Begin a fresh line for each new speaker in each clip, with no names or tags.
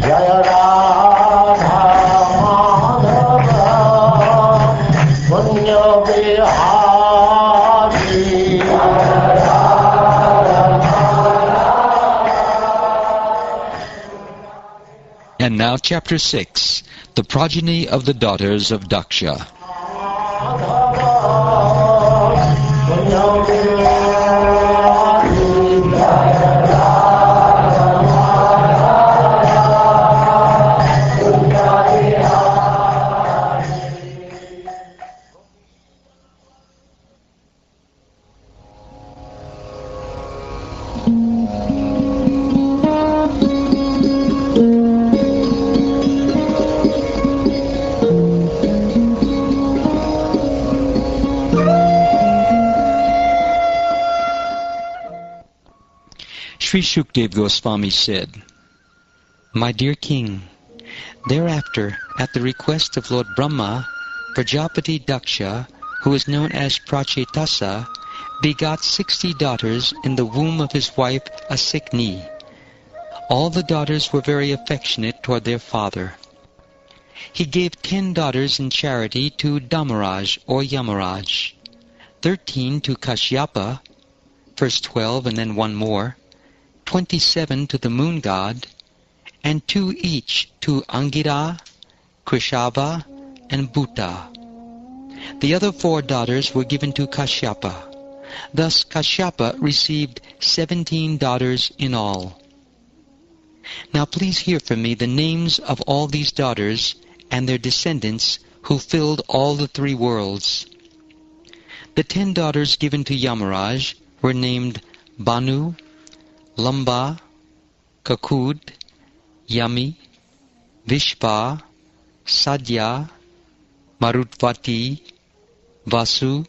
Jaya Radha Madhava Punya Vihari.
And now chapter 6, the progeny of the daughters of Daksha. Sri Shukdev Goswami said, "My dear king, thereafter, at the request of Lord Brahma, Prajapati Daksha, who is known as Prachetasa, begot 60 daughters in the womb of his wife Asikni. All the daughters were very affectionate toward their father. He gave 10 daughters in charity to Dharmaraj or Yamaraj, 13 to Kashyapa, first 12 and then 1 more, 27 to the moon god, and 2 each to Angira, Krishava, and Bhuta. The other 4 daughters were given to Kashyapa. Thus Kashyapa received 17 daughters in all. Now please hear from me the names of all these daughters and their descendants who filled all the 3 worlds. The 10 daughters given to Yamaraj were named Banu, Lamba, Kakud, Yami, Vishpa, Sadhya, Marutvati, Vasu,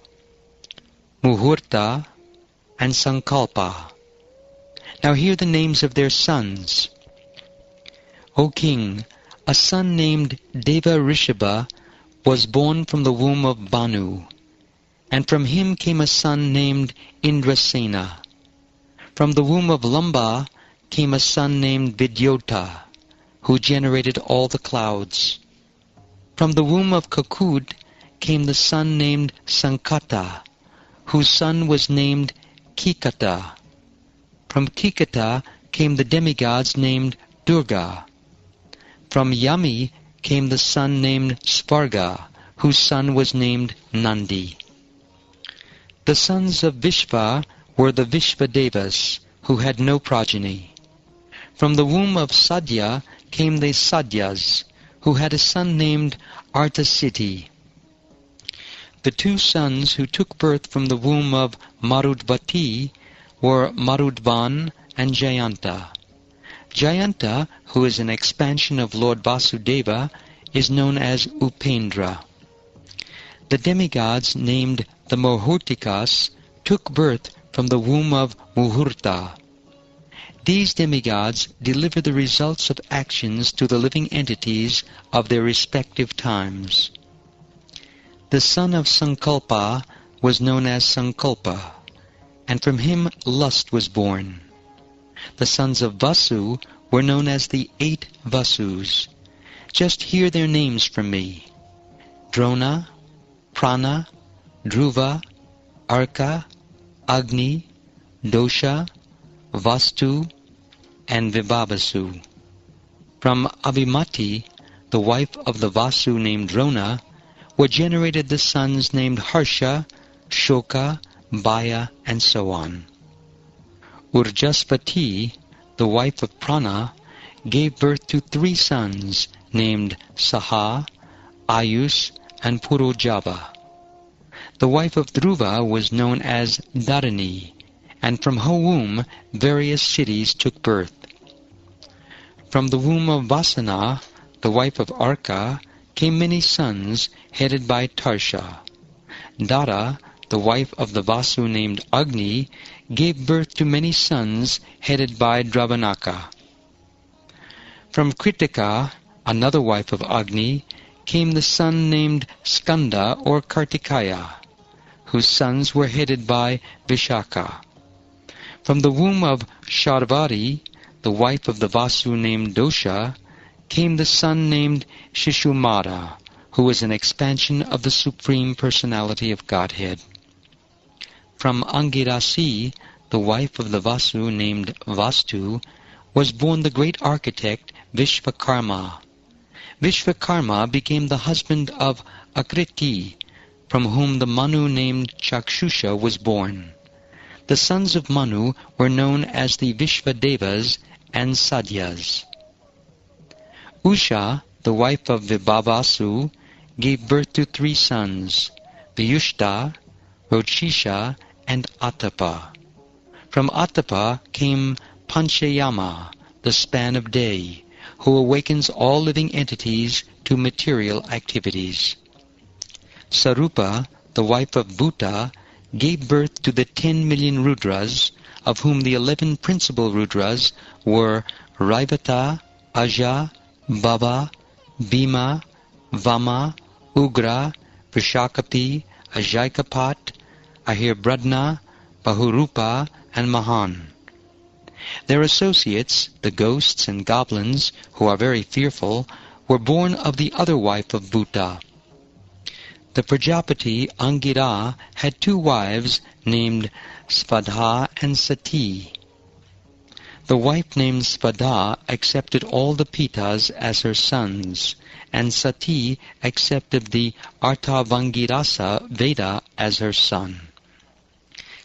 Muhurta, and Sankalpa. Now hear the names of their sons. O king, a son named Deva Rishabha was born from the womb of Banu, and from him came a son named Indrasena. From the womb of Lamba came a son named Vidyota, who generated all the clouds. From the womb of Kakud came the son named Sankata, whose son was named Kikata. From Kikata came the demigods named Durga. From Yami came the son named Svarga, whose son was named Nandi. The sons of Vishva were the Vishvadevas, who had no progeny. From the womb of Sadhya came the Sadhyas, who had a son named Arthasiddhi. The 2 sons who took birth from the womb of Marudvati were Marudvan and Jayanta. Jayanta, who is an expansion of Lord Vasudeva, is known as Upendra. The demigods named the Muhurtikas took birth from the womb of Muhurta. These demigods deliver the results of actions to the living entities of their respective times. The son of Sankalpa was known as Sankalpa, and from him lust was born. The sons of Vasu were known as the 8 Vasus. Just hear their names from me: Drona, Prana, Dhruva, Arka, Agni, Dosha, Vastu, and Vibhavasu. From Abhimati, the wife of the Vasu named Drona, were generated the sons named Harsha, Shoka, Baya, and so on. Urjaspati, the wife of Prana, gave birth to 3 sons named Saha, Ayus, and Purojava. The wife of Dhruva was known as Dharani, and from her womb various cities took birth. From the womb of Vasana, the wife of Arka, came many sons headed by Tarsha. Dara, the wife of the Vasu named Agni, gave birth to many sons headed by Dravanaka. From Kritika, another wife of Agni, came the son named Skanda or Kartikaya, whose sons were headed by Vishaka. From the womb of Sharvari, the wife of the Vasu named Dosha, came the son named Shishumara, who was an expansion of the Supreme Personality of Godhead. From Angirasi, the wife of the Vasu named Vastu, was born the great architect Vishvakarma. Vishvakarma became the husband of Akriti, from whom the Manu named Chakshusha was born. The sons of Manu were known as the Vishvadevas and Sadyas. Usha, the wife of Vibhavasu, gave birth to 3 sons, Vyushta, Rochisha, and Atapa. From Atapa came Panchayama, the span of day, who awakens all living entities to material activities. Sarupa, the wife of Bhuta, gave birth to the 10 million Rudras, of whom the 11 principal Rudras were Raivata, Aja, Bhava, Bhima, Vama, Ugra, Vrishakapi, Ajaikapat, Ahirbradna, Bahurupa, and Mahan. Their associates, the ghosts and goblins, who are very fearful, were born of the other wife of Bhuta. The Prajapati Angira had 2 wives named Svadha and Sati. The wife named Svadha accepted all the Pitas as her sons, and Sati accepted the Arthavangirasa Veda as her son.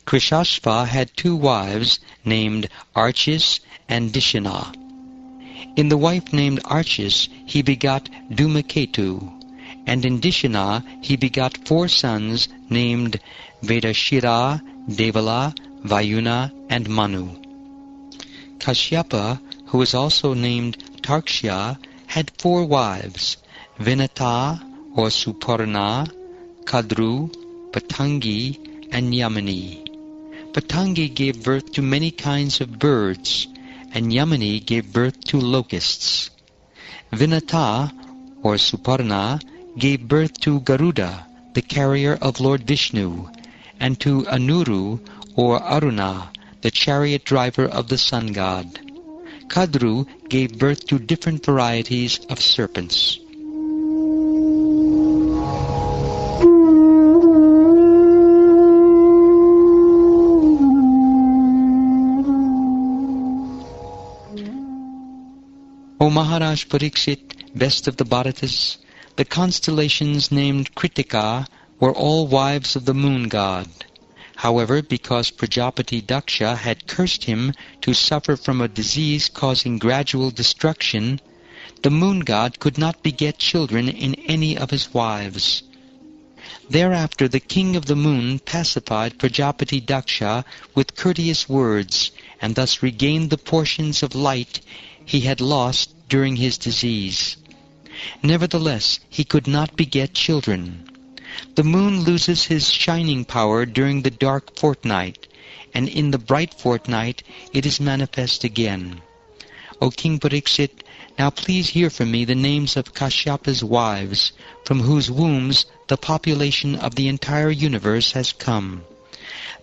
Krishashva had 2 wives named Archis and Dishina. In the wife named Archis he begot Dhumaketu, and in Dishina he begot 4 sons named Vedashira, Devala, Vayuna, and Manu. Kashyapa, who was also named Tarkshya, had 4 wives, Vinata or Suparna, Kadru, Patangi, and Yamani. Patangi gave birth to many kinds of birds, and Yamani gave birth to locusts. Vinata, or Suparna, gave birth to Garuda, the carrier of Lord Vishnu, and to Anuru, or Aruna, the chariot driver of the sun god. Kadru gave birth to different varieties of serpents. O Maharaj Pariksit, best of the Bharatas, the constellations named Kritika were all wives of the moon god. However, because Prajapati Daksha had cursed him to suffer from a disease causing gradual destruction, the moon god could not beget children in any of his wives. Thereafter the king of the moon pacified Prajapati Daksha with courteous words, and thus regained the portions of light he had lost during his disease. Nevertheless, he could not beget children. The moon loses his shining power during the dark fortnight, and in the bright fortnight it is manifest again. O King Pariksit, now please hear from me the names of Kashyapa's wives, from whose wombs the population of the entire universe has come.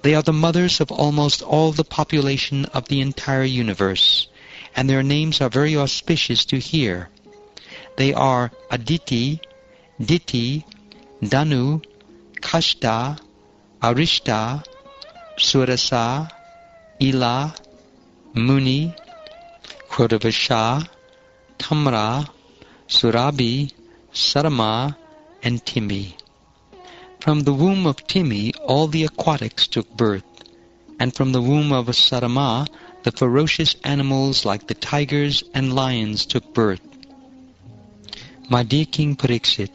They are the mothers of almost all the population of the entire universe, and their names are very auspicious to hear. They are Aditi, Diti, Danu, Kashta, Arishta, Surasa, Ila, Muni, Krodavasha, Tamra, Surabi, Sarama, and Timi. From the womb of Timi all the aquatics took birth, and from the womb of Sarama the ferocious animals like the tigers and lions took birth. My dear King Pariksit,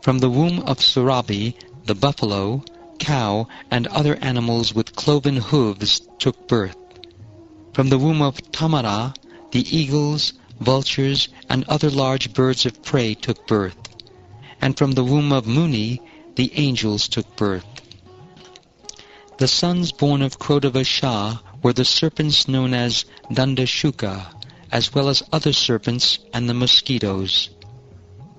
from the womb of Surabi the buffalo, cow, and other animals with cloven hooves took birth. From the womb of Tamara the eagles, vultures, and other large birds of prey took birth. And from the womb of Muni the angels took birth. The sons born of Krodavasha were the serpents known as Dandashuka, as well as other serpents and the mosquitoes.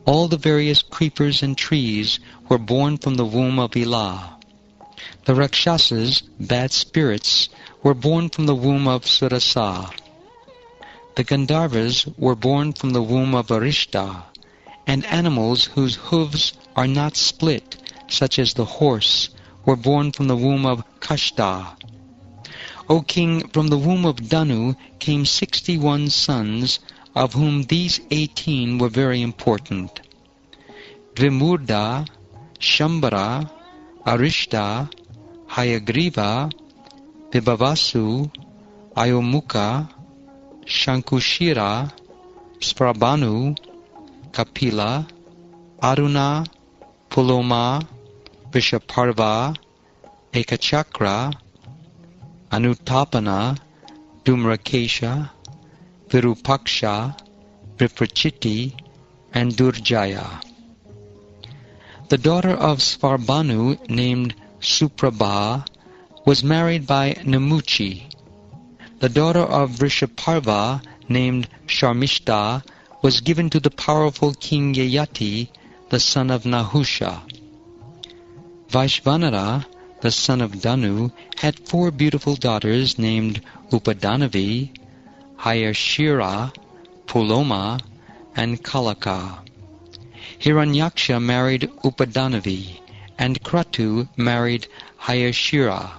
All the various creepers and trees were born from the womb of Ila. The Rakshasas, bad spirits, were born from the womb of Surasa. The Gandharvas were born from the womb of Arishta, and animals whose hooves are not split, such as the horse, were born from the womb of Kashta. O king, from the womb of Danu came 61 sons, of whom these 18 were very important: Dvimurda, Shambhara, Arishta, Hayagriva, Vibhavasu, Ayomukha, Shankushira, Sprabhanu, Kapila, Aruna, Puloma, Vishaparva, Ekachakra, Anutapana, Dhumrakesha, Virupaksha, Viprachiti, and Durjaya. The daughter of Svarbhanu, named Suprabha, was married by Namuchi. The daughter of Vrishaparva, named Sharmishta, was given to the powerful king Yayati, the son of Nahusha. Vaishvanara, the son of Danu, had 4 beautiful daughters named Upadanavi, Hayashira, Puloma, and Kalaka. Hiranyaksha married Upadanavi, and Kratu married Hayashira.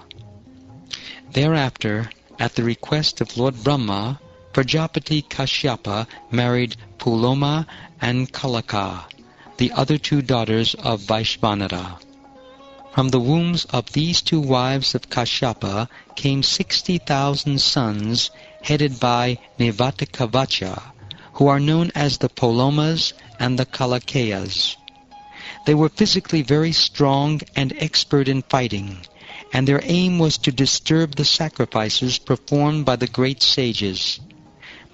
Thereafter, at the request of Lord Brahma, Prajapati Kashyapa married Puloma and Kalaka, the other 2 daughters of Vaishvanara. From the wombs of these 2 wives of Kashyapa came 60,000 sons, headed by Nivatakavacha, who are known as the Polomas and the Kalakeyas. They were physically very strong and expert in fighting, and their aim was to disturb the sacrifices performed by the great sages.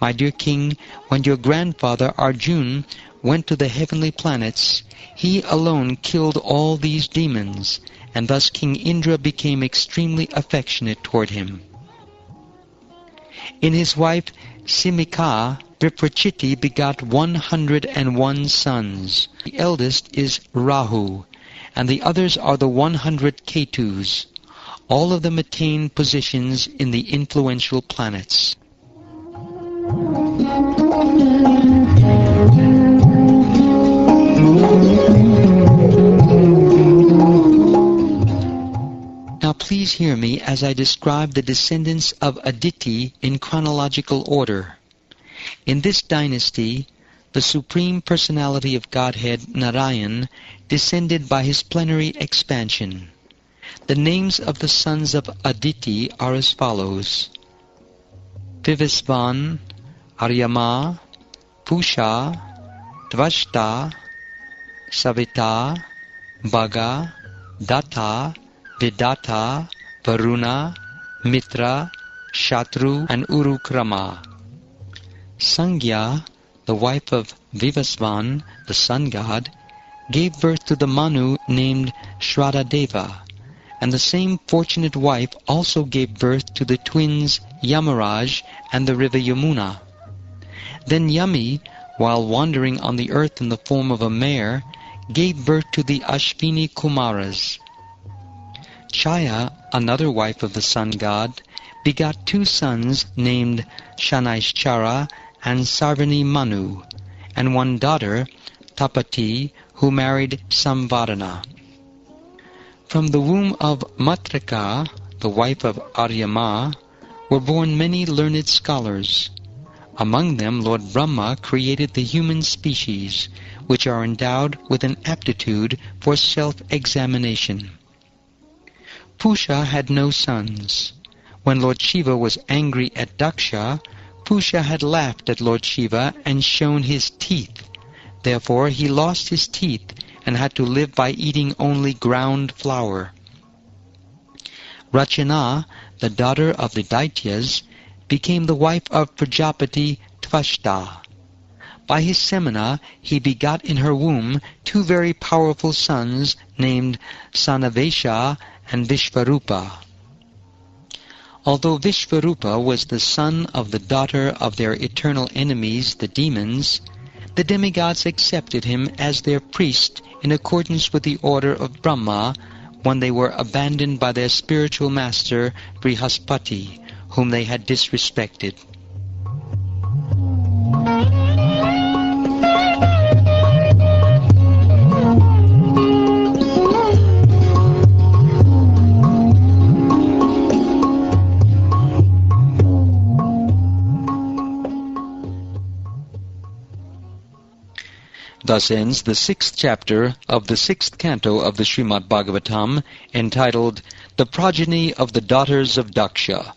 My dear king, when your grandfather Arjun went to the heavenly planets, he alone killed all these demons, and thus King Indra became extremely affectionate toward him. In his wife Simika, Viprachiti begot 101 sons. The eldest is Rahu, and the others are the 100 Ketus. All of them attain positions in the influential planets. Now please hear me as I describe the descendants of Aditi in chronological order. In this dynasty, the Supreme Personality of Godhead, Narayan, descended by his plenary expansion. The names of the sons of Aditi are as follows: Vivasvan, Aryama, Pusha, Tvashta, Savita, Bhaga, Datta, Vidata, Varuna, Mitra, Shatru, and Urukrama. Sangya, the wife of Vivasvan, the sun god, gave birth to the Manu named Shradadeva, and the same fortunate wife also gave birth to the twins Yamaraj and the river Yamuna. Then Yami, while wandering on the earth in the form of a mare, gave birth to the Ashvini Kumaras. Chaya, another wife of the sun god, begot 2 sons named Shanaishchara and Sarvani Manu, and 1 daughter, Tapati, who married Samvadana. From the womb of Matrika, the wife of Aryama, were born many learned scholars. Among them Lord Brahma created the human species, which are endowed with an aptitude for self-examination. Pusha had no sons. When Lord Shiva was angry at Daksha, Pusha had laughed at Lord Shiva and shown his teeth. Therefore he lost his teeth and had to live by eating only ground flour. Rachana, the daughter of the Daityas, became the wife of Prajapati Tvashta. By his semina he begot in her womb 2 very powerful sons named Sanavesha and Vishvarupa. Although Vishvarupa was the son of the daughter of their eternal enemies, the demons, the demigods accepted him as their priest in accordance with the order of Brahma when they were abandoned by their spiritual master Brihaspati, whom they had disrespected. Thus ends the 6th chapter of the 6th canto of the Srimad Bhagavatam, entitled The Progeny of the Daughters of Daksha.